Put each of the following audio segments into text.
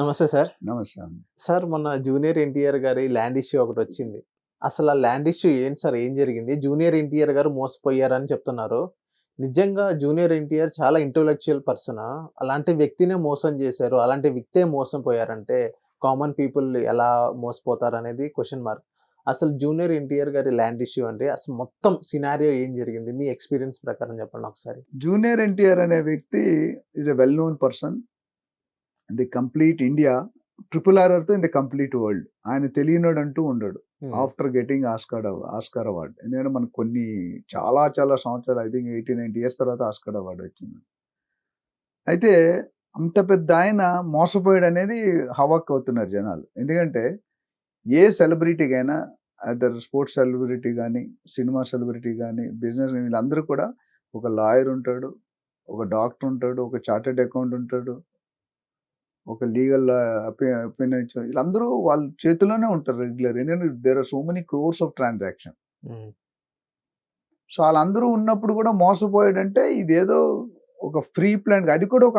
నమస్తే సార్. నమస్తే అండి. సార్ మొన్న జూనియర్ ఎన్టీఆర్ గారి ల్యాండ్ ఇష్యూ ఒకటొచ్చింది. అసలు ఆ ల్యాండ్ ఇష్యూ ఏంటి సార్? ఏం జరిగింది? జూనియర్ ఎన్టీఆర్ గారు మోసపోయారని చెప్తున్నారు. నిజంగా జూనియర్ ఎన్టీఆర్ చాలా ఇంటలెక్చువల్ పర్సనా? అలాంటి వ్యక్తినే మోసం చేశారు. అలాంటి వ్యక్తే మోసం పోయారంటే కామన్ పీపుల్ ఎలా మోసపోతారనేది క్వెషన్ మార్క్. అసలు జూనియర్ ఎన్టీఆర్ గారి ల్యాండ్ ఇష్యూ అంటే అసలు మొత్తం సినారియో ఏం జరిగింది? మీ ఎక్స్‌పీరియన్స్ ప్రకారం చెప్పండి ఒకసారి. జూనియర్ ఎన్టీఆర్ అనే వ్యక్తి is a well known person in the complete India. Triple ఆర్ఆర్‌తో ఇన్ ది కంప్లీట్ వరల్డ్. ఆయన తెలియనోడంటూ ఉండడు. Hmm. After getting Oscar award. ఎందుకంటే మనకు కొన్ని చాలా చాలా సంవత్సరాలు, ఐ థింక్ 80, 90 ఇయర్స్ తర్వాత ఆస్కార్ అవార్డ్ వచ్చింది. అయితే అంత పెద్ద ఆయన మోసపోయాడనేది హవాక్ అవుతున్నారు జనాలు. ఎందుకంటే ఏ సెలబ్రిటీకైనా అదర్ స్పోర్ట్స్ సెలబ్రిటీ గానీ, సినిమా సెలబ్రిటీ గానీ, బిజినెస్ వీళ్ళందరూ కూడా ఒక లాయర్ ఉంటాడు, ఒక డాక్టర్ ఉంటాడు, ఒక చార్టర్డ్ అకౌంట్ ఉంటాడు, ఒక లీగల్ ఒపీనియన్ వీళ్ళందరూ వాళ్ళ చేతిలోనే ఉంటారు రెగ్యులర్. ఎందుకంటే there are so many crores of transaction. Hmm. So వాళ్ళందరూ ఉన్నప్పుడు కూడా మోసపోయాడంటే ఇదేదో ఒక ఫ్రీ ప్లాన్, అది కూడా ఒక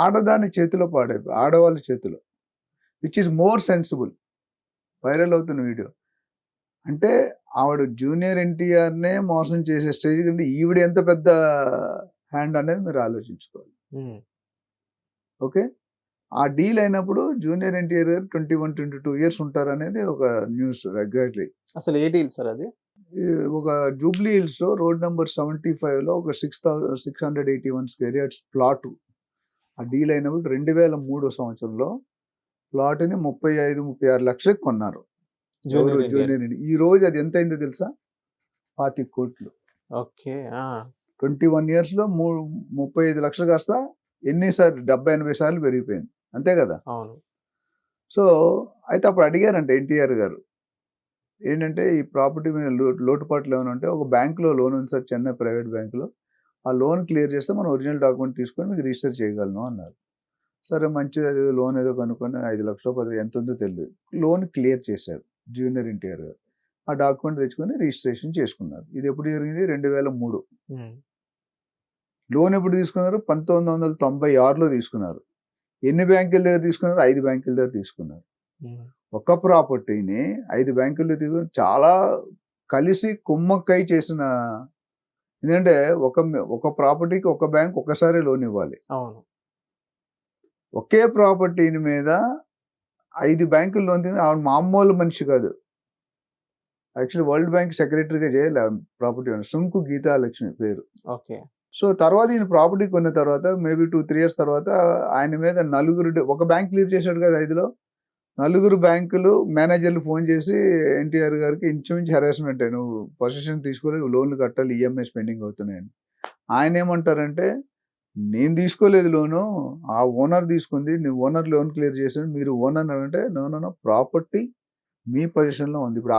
ఆడదాని చేతిలో ఆడవాళ్ళ చేతిలో, which is more sensible. Viral అవుతున్న వీడియో అంటే ఆవిడ జూనియర్ ఎన్టీఆర్నే మోసం చేసే స్టేజ్ కంటే ఈవిడ ఎంత పెద్ద హ్యాండ్ అనేది మీరు ఆలోచించుకోవాలి. హ్మ్. ఓకే, ఆ డీల్ అయినప్పుడు జూనియర్ ఎన్టీఆర్ గారు 21, 22 ఇయర్స్ ఉంటారనేది ఒక న్యూస్. ఎగ్జాక్ట్లీ అసలు ఏ డీల్ సార్ అది? ఒక జూబ్లీ హిల్స్ లో రోడ్ నెంబర్ 75లో ఒక 681 స్క్వేర్ యార్డ్స్ ప్లాట్ ఆ డీల్ అయినప్పుడు 2003 సంవత్సరంలో ప్లాట్ని 35-36 లక్షలకు కొన్నారు జూనియర్ ఎన్టీఆర్. జూనియర్ ఎన్టీఆర్. ఈ రోజు అది ఎంత అయిందో తెలుసా? 25 కోట్లు. ఓకే. ఆ! 21 ఇయర్స్ లో 35 లక్షలు కాస్త ఎన్నిసార్లు 70-80 సార్లు పెరిగిపోయింది. అంతే కదా? అవును. సో అయితే అప్పుడు అడిగారంట ఎన్టీఆర్ గారు, ఏంటంటే ఈ ప్రాపర్టీ మీద లోటుపాట్లు ఏమైనా ఉంటే ఒక బ్యాంకులో లోన్ ఉంది సార్, చెన్నై ప్రైవేట్ బ్యాంకులో, ఆ లోన్ క్లియర్ చేస్తే మనం ఒరిజినల్ డాక్యుమెంట్ తీసుకొని మీకు రిజిస్టర్ చేయగలను అన్నారు. సరే మంచిది, అది లోన్ ఏదో కనుక్కొని 5 లక్షలు 10 ఎంత ఉందో తెలియదు, లోన్ క్లియర్ చేశారు జూనియర్ ఎన్టీఆర్ గారు. ఆ డాక్యుమెంట్ తెచ్చుకొని రిజిస్ట్రేషన్ చేసుకున్నారు. ఇది ఎప్పుడు జరిగింది? 2003. హ్మ్. లోన్ ఎప్పుడు తీసుకున్నారు? 1996లో తీసుకున్నారు. ఎన్ని బ్యాంకుల దగ్గర తీసుకున్నారు? 5 బ్యాంకుల దగ్గర తీసుకున్నారు. హ్మ్. ఒక ప్రాపర్టీని 5 బ్యాంకుల్లో తీసుకుని చాలా కలిసి కుమ్మక్కై చేసిన. ఎందుకంటే ఒక ప్రాపర్టీకి ఒక బ్యాంక్ ఒకసారి లోన్ ఇవ్వాలి. అవును. ఒకే ప్రాపర్టీని మీద 5 బ్యాంకులు లోన్ తీసుకుని ఆవిడ మామూలు మనిషి కాదు. యాక్చువల్లీ వరల్డ్ బ్యాంక్ సెక్రటరీగా చేయాలి ప్రాపర్టీ ఓనర్. సుంకు గీతాలక్ష్మి పేరు. ఓకే. సో తర్వాత ఈయన ప్రాపర్టీ కొన్న తర్వాత మేబీ 2-3 ఇయర్స్ తర్వాత ఆయన మీద ఒక బ్యాంక్ క్లియర్ చేశాడు కదా 5లో. 4 బ్యాంకులు మేనేజర్లు ఫోన్ చేసి ఎన్టీఆర్ గారికి ఇంచుమించు హెరాస్మెంట్, నువ్వు పొజిషన్ తీసుకోలేదు, లోన్లు కట్టాలి, ఈఎంఐస్ పెండింగ్ అవుతున్నాయని. ఆయన ఏమంటారంటే, నేను తీసుకోలేదు లోను, ఆ ఓనర్ తీసుకుంది, నువ్వు ఓనర్ లోన్ క్లియర్ చేసాను, మీరు ఓనర్ అంటే నో ప్రాపర్టీ మీ పొజిషన్లో ఉంది. ఇప్పుడు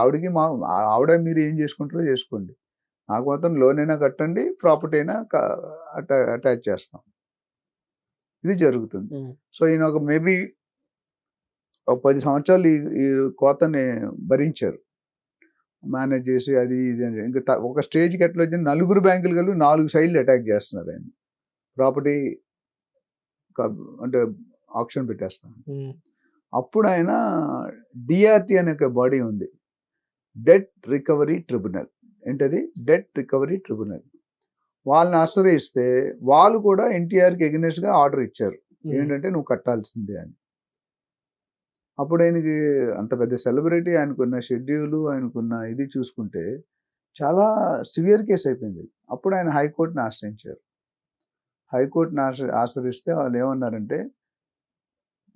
ఆవిడ మీరు ఏం చేసుకుంటారో చేసుకోండి, నాకు మాత్రం లోన్ అయినా కట్టండి, ప్రాపర్టీ అయినా అటాచ్ చేస్తాం. ఇది జరుగుతుంది. సో ఈయన ఒక మేబీ ఒక 10 సంవత్సరాలు ఈ కోతని భరించారు, మేనేజ్ చేసి అది ఇది అని. ఇంకా ఒక స్టేజ్కి ఎట్లా వచ్చింది, 4 బ్యాంకులు కలిపి 4 సైడ్లు అటాక్ చేస్తున్నారు ఆయన. ప్రాపర్టీ అంటే ఆప్షన్ పెట్టేస్తాను. అప్పుడు ఆయన డిఆర్టీ అనే ఒక బాడీ ఉంది, డెట్ రికవరీ ట్రిబ్యునల్. ఏంటది? Debt recovery tribunal. వాళ్ళని ఆశ్రయిస్తే వాళ్ళు కూడా ఎన్టీఆర్కి ఎగనెస్ట్గా ఆర్డర్ ఇచ్చారు, ఏంటంటే నువ్వు కట్టాల్సిందే అని. అప్పుడు ఆయనకి అంత పెద్ద సెలబ్రిటీ, ఆయనకున్న షెడ్యూలు, ఆయనకున్న ఇది చూసుకుంటే చాలా సివియర్ కేసు అయిపోయింది. అప్పుడు ఆయన హైకోర్టుని ఆశ్రయించారు. హైకోర్టుని ఆశ్రయిస్తే వాళ్ళు ఏమన్నారంటే,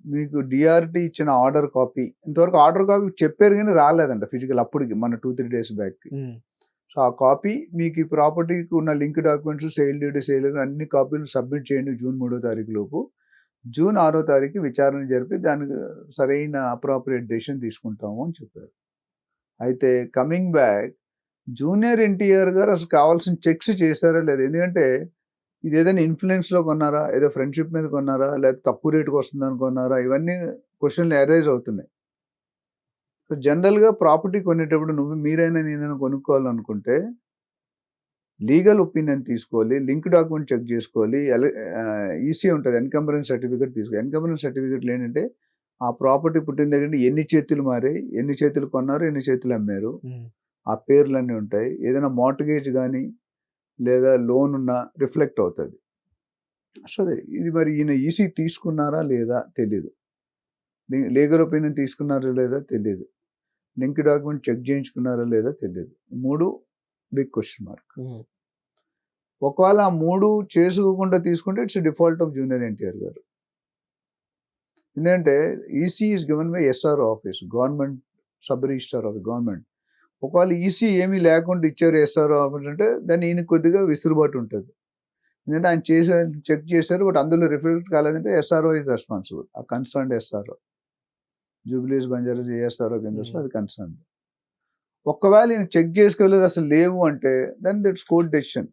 మీకు డిఆర్టీ ఇచ్చిన ఆర్డర్ కాపీ, ఇంతవరకు ఆర్డర్ కాపీ చెప్పారు కానీ రాలేదంట ఫిజికల్, అప్పటికి మన 2-3 డేస్ బ్యాక్కి. సో ఆ కాపీ మీకు ఈ ప్రాపర్టీకి ఉన్న link documents, sale duty, sale అన్ని కాపీలు సబ్మిట్ చేయండి జూన్ 3వ తారీఖు లోపు. జూన్ 6వ తారీఖు విచారణ జరిపి దానికి సరైన అప్రాప్రియేట్ డెసిషన్ తీసుకుంటాము అని చెప్పారు. అయితే కమింగ్ బ్యాక్, జూనియర్ ఎన్టీఆర్ గారు అసలు కావాల్సిన చెక్స్ చేశారా లేదు? ఎందుకంటే ఇది ఏదైనా ఇన్ఫ్లుయెన్స్లో కొన్నారా, ఏదో ఫ్రెండ్షిప్ మీద కొన్నారా, లేకపోతే తక్కువ రేటుకి వస్తుంది అనుకున్నారా, ఇవన్నీ క్వశ్చన్లు అరైజ్ అవుతున్నాయి. సో జనరల్గా ప్రాపర్టీ కొనేటప్పుడు మీరైనా నేనైనా కొనుక్కోవాలనుకుంటే లీగల్ ఒపీనియన్ తీసుకోవాలి, లింక్ డాక్యుమెంట్ చెక్ చేసుకోవాలి, ఈసీ ఉంటుంది, ఎన్కంబరెన్స్ సర్టిఫికేట్ తీసుకోవాలి. ఎన్కంబరెన్స్ సర్టిఫికేట్లు ఏంటంటే ఆ ప్రాపర్టీ పుట్టిన దగ్గర నుండి ఎన్ని చేతులు మారాయి, ఎన్ని చేతులు కొన్నారు, ఎన్ని చేతులు అమ్మారు, ఆ పేర్లన్నీ ఉంటాయి. ఏదైనా మార్ట్గేజ్ కానీ లేదా లోన్ ఉన్నా రిఫ్లెక్ట్ అవుతుంది. సో ఇది మరి ఈయన ఈసీ తీసుకున్నారా లేదా తెలీదు, లీగల్ ఒపీనియన్ తీసుకున్నారా లేదా తెలీదు, లింక్ డాక్యుమెంట్ చెక్ చేయించుకున్నారా లేదా తెలియదు. 3 బిగ్ క్వశ్చన్ మార్క్. ఒకవేళ ఆ 3 చేసుకోకుండా తీసుకుంటే it's default of junior NTR గారు. ఎందుకంటే EC is given by SRO office, government sub registrar of government. ఒకవేళ ఈసీ ఏమీ లేకుండా ఇచ్చారు ఎస్ఆర్ఓ ఆఫీస్ అంటే దాన్ని ఈయన కొద్దిగా విసురుబాటు ఉంటుంది. ఎందుకంటే ఆయన చెక్ చేశారు, బట్ అందులో రిఫ్లెక్ట్ కాలేదంటే ఎస్ఆర్ఓ ఈజ్ రెస్పాన్సిబుల్. ఆ కన్సర్న్ ఎస్ఆర్ఓ, జూబ్లీస్ బంజారా ఎస్ఆర్ఓ కింద వస్తే అది కన్సర్న్. ఒకవేళ ఈయన చెక్ చేసుకోలేదు, అసలు లేవు అంటే దెన్ దట్స్ కోర్ట్ డెసిషన్.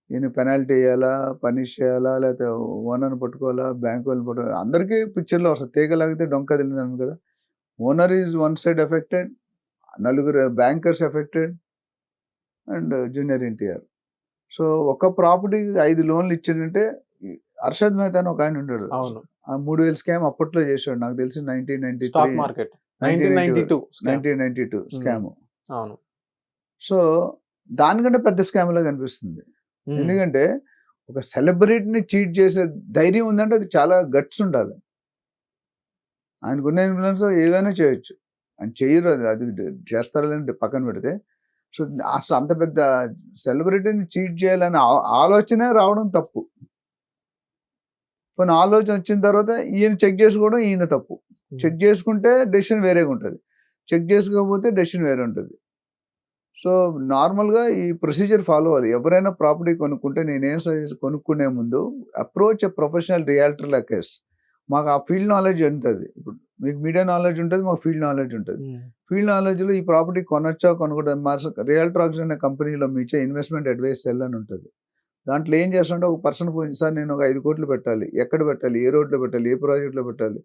ఈయన పెనాల్టీ వేయాలా, పనిష్ చేయాలా, లేకపోతే ఓనర్ని పట్టుకోవాలా, బ్యాంక్ వాళ్ళు పట్టుకోవాలి. అందరికీ పిక్చర్లో వస్తుంది. తీగలాగితే డొంక తెలియదు కదా. Owner is one side affected, నలుగురు bankers affected and junior NTR. So ఒక ప్రాపర్టీకి 5 లోన్లు ఇచ్చాడంటే అర్షద్ మెహతా అని ఒక ఆయన ఉన్నాడు. అవును, ఆ 3000 స్కామ్ అప్పట్లో చేశాడు. నాకు తెలిసి 1992 స్టాక్ మార్కెట్ 1992 స్కామ్. అవును. సో దానికంటే పెద్ద స్కామ్ లా కనిపిస్తుంది. ఎందుకంటే ఒక సెలబ్రిటీని చీట్ చేసే ధైర్యం ఉందంటే అది చాలా గట్స్ ఉండాలి. ఆయనకున్న ఇన్ఫ్లుయెన్స్ ఏదైనా చేయొచ్చు. ఆయన చెయ్యరు, అది చేస్తారా లేదంటే పక్కన పెడితే. సో అసలు అంత పెద్ద సెలబ్రిటీని చీట్ చేయాలని ఆలోచనే రావడం తప్పు. కొన్ని ఆలోచన వచ్చిన తర్వాత ఈయన చెక్ చేసుకోవడం ఈయన తప్పు. చెక్ చేసుకుంటే డెసిషన్ వేరేగా ఉంటుంది, చెక్ చేసుకోకపోతే డెసిషన్ వేరే ఉంటుంది. సో నార్మల్గా ఈ ప్రొసీజర్ ఫాలో అవ్వాలి. ఎవరైనా ప్రాపర్టీ కొనుక్కుంటే నేనేం సజెస్ట్, కొనుక్కునే ముందు approach a professional realtor like us. మాకు ఆ ఫీల్డ్ నాలెడ్జ్ ఉంటుంది. ఇప్పుడు మీకు మీడియా నాలెడ్జ్ ఉంటుంది, మాకు ఫీల్డ్ నాలెడ్జ్ ఉంటుంది. ఫీల్డ్ నాలెడ్జ్లో ఈ ప్రాపర్టీ కొనొచ్చా కొనుక్కోవడం, మా రియల్టర్ ఆక్షన్ అనే కంపెనీలో మీ ఇచ్చే ఇన్వెస్ట్మెంట్ అడ్వైస్ సెల్ అని ఉంటుంది. దాంట్లో ఏం చేస్తుంటే ఒక పర్సన్ ఫోన్, సార్ నేను ఒక 5 కోట్లు పెట్టాలి, ఎక్కడ పెట్టాలి, ఏ రోడ్లో పెట్టాలి, ఏ ప్రాజెక్ట్లో పెట్టాలి,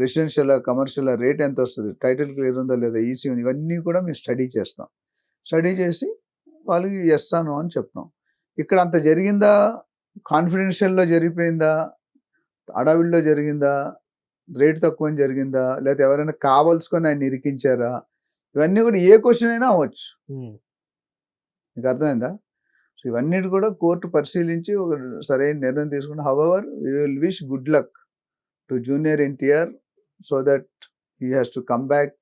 రెసిడెన్షియల్ కమర్షియల్ రేట్ ఎంత వస్తుంది, టైటిల్ క్లియర్ ఉందా లేదా, ఈసీ ఉంది, ఇవన్నీ కూడా మేము స్టడీ చేస్తాం. స్టడీ చేసి వాళ్ళకి ఎస్ నో అని చెప్తాం. ఇక్కడ అంత జరిగిందా, కాన్ఫిడెన్షియల్లో జరిగిపోయిందా, అడవిల్లో జరిగిందా, రేట్ తక్కువ అని జరిగిందా, లేకపోతే ఎవరైనా కావాల్సుకొని ఆయన ఇరికించారా, ఇవన్నీ కూడా ఏ క్వశ్చన్ అయినా అవ్వచ్చు. మీకు అర్థమైందా? సో ఇవన్నీ కూడా కోర్టు పరిశీలించి ఒక సరైన నిర్ణయం తీసుకుంటే. However we will wish good luck to junior NTR so that he has to come back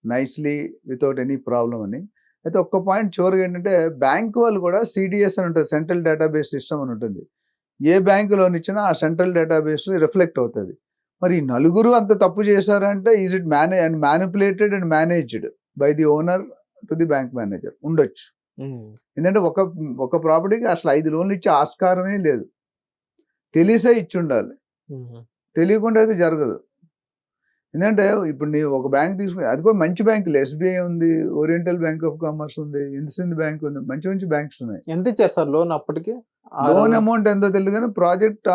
nicely without any problem అని. అయితే ఒక్క పాయింట్ చివరిగా ఏంటంటే, బ్యాంకు వాళ్ళు కూడా సిడిఎస్ అని ఉంటుంది, సెంట్రల్ డేటాబేస్ సిస్టమ్ అని ఉంటుంది. ఏ బ్యాంకు లోన్ ఇచ్చినా ఆ సెంట్రల్ డేటాబేస్ రిఫ్లెక్ట్ అవుతుంది. మరి ఈ నలుగురు అంత తప్పు చేశారంటే is it manipulated and managed by the owner to the bank manager ఉండొచ్చు. ఎందుకంటే ఒక ప్రాపర్టీకి అసలు 5 లోన్లు ఇచ్చే ఆస్కారమే లేదు. తెలిసే ఇచ్చి ఉండాలి, తెలియకుండా అయితే జరగదు. ఎందుకంటే ఇప్పుడు నీ ఒక బ్యాంక్ తీసుకుని, అది కూడా మంచి బ్యాంకులు, ఎస్బీఐ ఉంది, ఓరియంటల్ బ్యాంక్ ఆఫ్ కామర్స్ ఉంది, ఇండ్స్ఇండ్ బ్యాంక్ ఉంది, మంచి మంచి బ్యాంక్స్ ఉన్నాయి. ఎంత ఇచ్చారు సార్ లోన్ అప్పటికి? లోన్ అమౌంట్ ఎంతో తెలియదు కానీ ప్రాజెక్ట్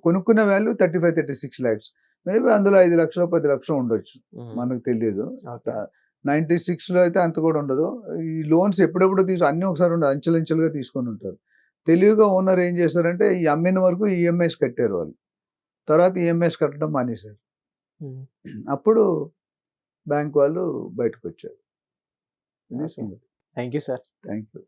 కొనుక్కున్న వాల్యూ 35-36 lakhs. మేబీ అందులో 5 లక్షలు 10 లక్షలు ఉండొచ్చు, మనకు తెలియదు. 96లో అయితే అంత కూడా ఉండదు. ఈ లోన్స్ ఎప్పుడెప్పుడు అన్ని ఒకసారి ఉండదు, అంచెలంచెలుగా తీసుకొని ఉంటారు. తెలివిగా ఓనర్ ఏం చేశారంటే ఈ అమ్మిన వరకు ఈఎంఐస్ కట్టారు వాళ్ళు, తర్వాత ఈఎంఐస్ కట్టడం మానేశారు. అప్పుడు బ్యాంక్ వాళ్ళు బయటకు వచ్చారు. Thank you sir. Thank you.